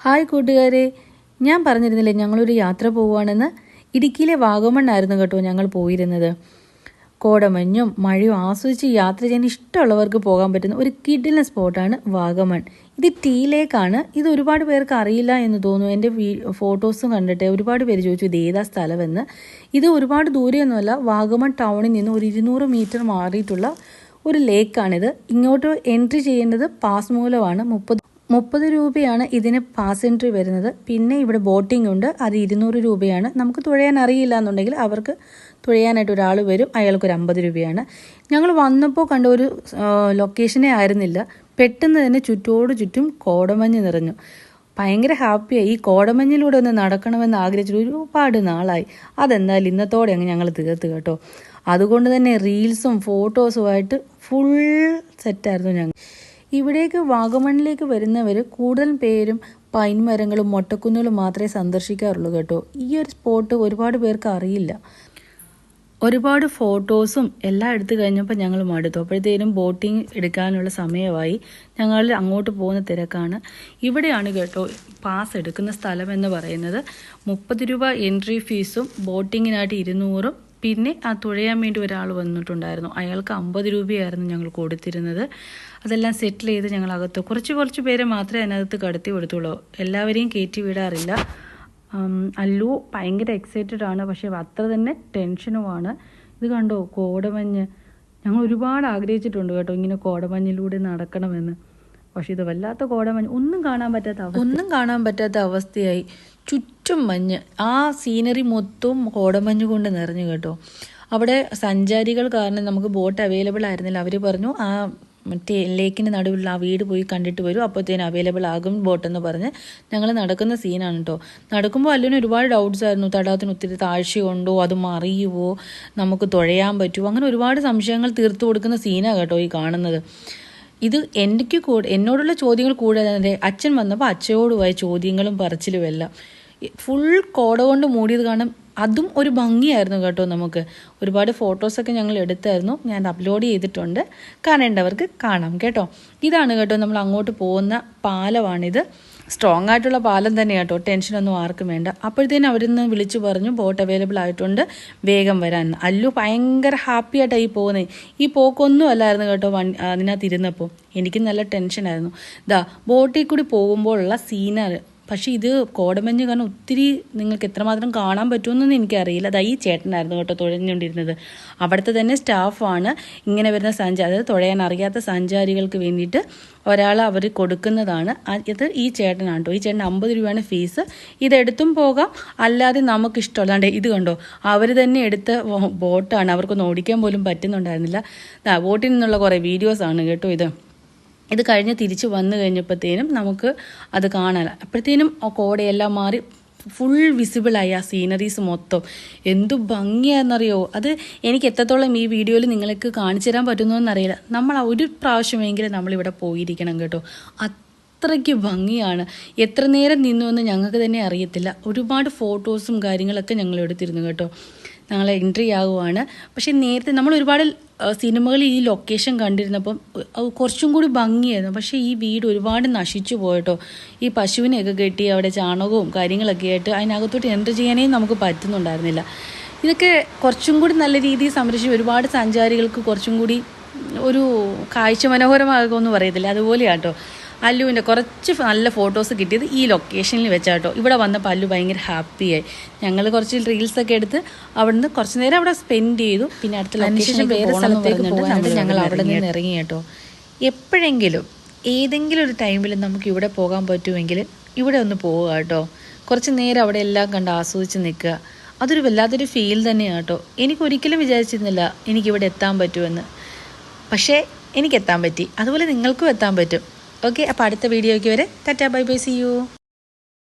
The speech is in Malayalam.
ഹായ് കൂട്ടുകാരെ, ഞാൻ പറഞ്ഞിരുന്നില്ലേ ഞങ്ങളൊരു യാത്ര പോവുകയാണെന്ന്. ഇടുക്കിയിലെ വാഗമണ്ണായിരുന്നു കേട്ടോ ഞങ്ങൾ പോയിരുന്നത്. കോടമഞ്ഞും മഴയും ആസ്വദിച്ച് യാത്ര ചെയ്യാൻ ഇഷ്ടമുള്ളവർക്ക് പോകാൻ പറ്റുന്ന ഒരു കിടിലൻ സ്പോട്ടാണ് വാഗമൺ. ഇത് ടീ ലേക്കാണ്. ഇത് ഒരുപാട് പേർക്ക് അറിയില്ല എന്ന് തോന്നുന്നു. എൻ്റെ ഫോട്ടോസും കണ്ടിട്ട് ഒരുപാട് പേര് ചോദിച്ചു ഇത് ഏതാ സ്ഥലമെന്ന്. ഇത് ഒരുപാട് ദൂരെയൊന്നുമല്ല, വാഗമൺ ടൗണിൽ നിന്ന് ഒരു 200 മീറ്റർ മാറിയിട്ടുള്ള ഒരു ലേക്കാണിത്. ഇങ്ങോട്ട് എൻട്രി ചെയ്യേണ്ടത് പാസ് മൂലമാണ്. 30 രൂപയാണ് ഇതിന് പാസ് എൻട്രി വരുന്നത്. പിന്നെ ഇവിടെ ബോട്ടിംഗ് ഉണ്ട്, അത് 200 രൂപയാണ്. നമുക്ക് തുഴയാൻ അറിയില്ല എന്നുണ്ടെങ്കിൽ അവർക്ക് തുഴയാനായിട്ട് ഒരാൾ വരും, അയാൾക്കൊരു 50 രൂപയാണ്. ഞങ്ങൾ വന്നപ്പോൾ കണ്ട ഒരു ലൊക്കേഷനേ ആയിരുന്നില്ല. പെട്ടെന്ന് തന്നെ ചുറ്റും കോടമഞ്ഞ് നിറഞ്ഞു. ഭയങ്കര ഹാപ്പിയായി. ഈ കോടമഞ്ഞിലൂടെ ഒന്ന് നടക്കണമെന്ന് ആഗ്രഹിച്ചിട്ട് ഒരുപാട് നാളായി. അതെന്തായാലും ഇന്നത്തോടെ അങ്ങ് ഞങ്ങൾ തീർത്ത് കേട്ടോ. അതുകൊണ്ട് തന്നെ റീൽസും ഫോട്ടോസുമായിട്ട് ഫുൾ സെറ്റായിരുന്നു ഞങ്ങൾ. ഇവിടേക്ക് വാഗമണ്ണിലേക്ക് വരുന്നവർ കൂടുതൽ പേരും പൈൻ മരങ്ങളും മൊട്ടക്കുന്നുകളും മാത്രമേ സന്ദർശിക്കാറുള്ളൂ കേട്ടോ. ഈ ഒരു സ്പോട്ട് ഒരുപാട് പേർക്ക് അറിയില്ല. ഒരുപാട് ഫോട്ടോസും എല്ലാം എടുത്തു കഴിഞ്ഞപ്പോൾ ഞങ്ങൾ മടുത്തു. അപ്പോഴത്തേനും ബോട്ടിംഗ് എടുക്കാനുള്ള സമയമായി. ഞങ്ങൾ അങ്ങോട്ട് പോകുന്ന തിരക്കാണ്. ഇവിടെയാണ് കേട്ടോ പാസ് എടുക്കുന്ന സ്ഥലം എന്ന് പറയുന്നത്. 30 രൂപ എൻട്രി ഫീസും ബോട്ടിങ്ങിനായിട്ട് 200, പിന്നെ ആ തുഴയാൻ വേണ്ടി ഒരാൾ വന്നിട്ടുണ്ടായിരുന്നു, അയാൾക്ക് 50 രൂപയായിരുന്നു ഞങ്ങൾ കൊടുത്തിരുന്നത്. അതെല്ലാം സെറ്റിൽ ചെയ്ത് ഞങ്ങൾ അകത്ത് കുറച്ച് പേരെ മാത്രമേ അതിനകത്ത് കടത്തി വിടത്തുള്ളൂ. എല്ലാവരെയും കയറ്റി വിടാറില്ല. അല്ലു ഭയങ്കര എക്സൈറ്റഡ് ആണ്, പക്ഷേ അത്ര തന്നെ ടെൻഷനുമാണ്. ഇത് കണ്ടോ കോടമഞ്ഞ്. ഞങ്ങൾ ഒരുപാട് ആഗ്രഹിച്ചിട്ടുണ്ട് കേട്ടോ ഇങ്ങനെ കോടമഞ്ഞിലൂടെ നടക്കണമെന്ന്. പക്ഷേ ഇത് വല്ലാത്ത കോടമഞ്ഞ്, ഒന്നും കാണാൻ പറ്റാത്ത അവസ്ഥയായി. ചുറ്റും മഞ്ഞ്, ആ സീനറി മൊത്തവും കോടമഞ്ഞ് കൊണ്ട് നിറഞ്ഞു കേട്ടോ. അവിടെ സഞ്ചാരികൾ കാരണം നമുക്ക് ബോട്ട് അവൈലബിൾ ആയിരുന്നില്ല. അവർ പറഞ്ഞു ആ മറ്റേ ലേക്കിൻ്റെ നടുവിലുള്ള ആ വീട് പോയി കണ്ടിട്ട് വരും, അപ്പോഴത്തേനും അവൈലബിൾ ആകും ബോട്ടെന്ന് പറഞ്ഞ് ഞങ്ങൾ നടക്കുന്ന സീനാണ് കേട്ടോ. നടക്കുമ്പോൾ അല്ലിന് ഒരുപാട് ഡൗട്ട്സ് ആയിരുന്നു. തടാകത്തിന് ഒത്തിരി താഴ്ചയുണ്ടോ, അത് മറിയുമോ, നമുക്ക് തുഴയാൻ പറ്റുമോ, അങ്ങനെ ഒരുപാട് സംശയങ്ങൾ തീർത്തു കൊടുക്കുന്ന സീനാണ് കേട്ടോ ഈ കാണുന്നത്. ഇത് എന്നോടുള്ള ചോദ്യങ്ങൾ കൂടാതെ അച്ഛൻ വന്നപ്പോൾ അച്ഛയോടുമായ ചോദ്യങ്ങളും പറച്ചിലും എല്ലാം. ഫുൾ കോട കൊണ്ട് മൂടിയത് കാണാൻ അതും ഒരു ഭംഗിയായിരുന്നു കേട്ടോ. നമുക്ക് ഒരുപാട് ഫോട്ടോസൊക്കെ ഞങ്ങൾ എടുത്തായിരുന്നു, ഞാൻ അപ്ലോഡ് ചെയ്തിട്ടുണ്ട്, കാണേണ്ടവർക്ക് കാണാം കേട്ടോ. ഇതാണ് കേട്ടോ നമ്മൾ അങ്ങോട്ട് പോകുന്ന പാലമാണിത്. സ്ട്രോങ് ആയിട്ടുള്ള പാലം തന്നെ കേട്ടോ, ടെൻഷനൊന്നും ആർക്കും വേണ്ട. അപ്പോഴത്തേനും അവരിൽ നിന്ന് വിളിച്ചു പറഞ്ഞു ബോട്ട് അവൈലബിൾ ആയിട്ടുണ്ട്, വേഗം വരാൻ. അല്ലു ഭയങ്കര ഹാപ്പി ആയിട്ടാണ് ഈ പോകുന്നത്. ഈ പോക്കൊന്നും അല്ലായിരുന്നു കേട്ടോ അതിനകത്ത് ഇരുന്നപ്പോൾ. എനിക്ക് നല്ല ടെൻഷനായിരുന്നു. ബോട്ടിൽ കൂടി പോകുമ്പോഴുള്ള സീനാണ്. പക്ഷേ ഇത് കോടമഞ്ഞ് കാരണം ഒത്തിരി നിങ്ങൾക്ക് എത്രമാത്രം കാണാൻ പറ്റുമെന്നൊന്നും എനിക്കറിയില്ല. ഈ ചേട്ടനായിരുന്നു കേട്ടോ തുഴഞ്ഞുകൊണ്ടിരുന്നത്. അവിടുത്തെ തന്നെ സ്റ്റാഫാണ്. ഇങ്ങനെ വരുന്ന അതായത് തുഴയാൻ അറിയാത്ത സഞ്ചാരികൾക്ക് വേണ്ടിയിട്ട് ഒരാൾ അവർ കൊടുക്കുന്നതാണ്. ഇത് ഈ ചേട്ടനാണ് കേട്ടോ. ഈ ചേട്ടൻ 50 രൂപയാണ് ഫീസ്. ഇതെടുത്തും പോകാം, അല്ലാതെ നമുക്കിഷ്ടമല്ലാണ്ട് ഇത് കണ്ടോ അവർ തന്നെ എടുത്ത ബോട്ടാണ്. അവർക്കൊന്നും ഓടിക്കാൻ പോലും പറ്റുന്നുണ്ടായിരുന്നില്ല. ബോട്ടിൽ നിന്നുള്ള കുറേ വീഡിയോസാണ് കേട്ടോ ഇത് കഴിഞ്ഞ് തിരിച്ച് വന്നു കഴിഞ്ഞപ്പോഴത്തേനും നമുക്ക് അത് കാണാൻ. അപ്പോഴത്തേനും കോടയെല്ലാം മാറി ഫുൾ വിസിബിളായി ആ സീനറീസ് മൊത്തം. എന്തു ഭംഗിയാണെന്നറിയോ. അത് എനിക്ക് എത്രത്തോളം ഈ വീഡിയോയിൽ നിങ്ങൾക്ക് കാണിച്ചു തരാൻ പറ്റുന്നതെന്നറിയില്ല. നമ്മൾ ഒരു പ്രാവശ്യമെങ്കിലും നമ്മളിവിടെ പോയിരിക്കണം കേട്ടോ. അത്രയ്ക്ക് ഭംഗിയാണ്. എത്ര നേരം നിന്നു എന്ന് ഞങ്ങൾക്ക് തന്നെ അറിയത്തില്ല. ഒരുപാട് ഫോട്ടോസും കാര്യങ്ങളൊക്കെ ഞങ്ങൾ എടുത്തിരുന്നു കേട്ടോ. ഞങ്ങൾ എൻട്രി ആകുവാണ്. പക്ഷേ നേരത്തെ നമ്മൾ ഒരുപാട് സിനിമകളിൽ ഈ ലൊക്കേഷൻ കണ്ടിരുന്നപ്പം കുറച്ചും കൂടി ഭംഗിയായിരുന്നു. പക്ഷേ ഈ വീട് ഒരുപാട് നശിച്ചു പോയിട്ടോ. ഈ പശുവിനെയൊക്കെ കെട്ടി അവിടെ ചാണകവും കാര്യങ്ങളൊക്കെ ആയിട്ട് അതിനകത്തോട്ട് എൻട്രി ചെയ്യാനേ നമുക്ക് പറ്റുന്നുണ്ടായിരുന്നില്ല. ഇതൊക്കെ കുറച്ചും കൂടി നല്ല രീതിയിൽ സംരക്ഷിച്ച് ഒരുപാട് സഞ്ചാരികൾക്ക് കുറച്ചും കൂടി ഒരു കാഴ്ച മനോഹരമാകുമെന്ന് പറയത്തില്ല, അതുപോലെയാട്ടോ. അല്ലുവിൻ്റെ കുറച്ച് നല്ല ഫോട്ടോസ് കിട്ടിയത് ഈ ലൊക്കേഷനിൽ വെച്ചാട്ടോ. ഇവിടെ വന്നപ്പോൾ അല്ലു ഭയങ്കര ഹാപ്പിയായി. ഞങ്ങൾ കുറച്ച് റീൽസൊക്കെ എടുത്ത് അവിടുന്ന് കുറച്ച് നേരം അവിടെ സ്പെൻഡ് ചെയ്തു. പിന്നെ അടുത്ത ലൊക്കേഷൻ വേറെ സ്ഥലത്തേക്ക് പോകാനായിട്ട് ഞങ്ങൾ അവിടെ നിന്ന് ഇറങ്ങി കേട്ടോ. എപ്പോഴെങ്കിലും ഏതെങ്കിലും ഒരു ടൈമിൽ നമുക്ക് ഇവിടെ പോകാൻ പറ്റുമെങ്കിൽ ഇവിടെ ഒന്ന് പോവുക കേട്ടോ. കുറച്ച് നേരം അവിടെ എല്ലാം കണ്ട് ആസ്വദിച്ച് നിൽക്കുക. അതൊരു വല്ലാത്തൊരു ഫീൽ തന്നെയാണ് കേട്ടോ. എനിക്കൊരിക്കലും വിചാരിച്ചിരുന്നില്ല എനിക്കിവിടെ എത്താൻ പറ്റുമെന്ന്. പക്ഷേ എനിക്കെത്താൻ പറ്റി. അതുപോലെ നിങ്ങൾക്കും എത്താൻ പറ്റും. ഓക്കെ, അപ്പോൾ അടുത്ത വീഡിയോയ്ക്ക് വരെ tata bye bye, see U.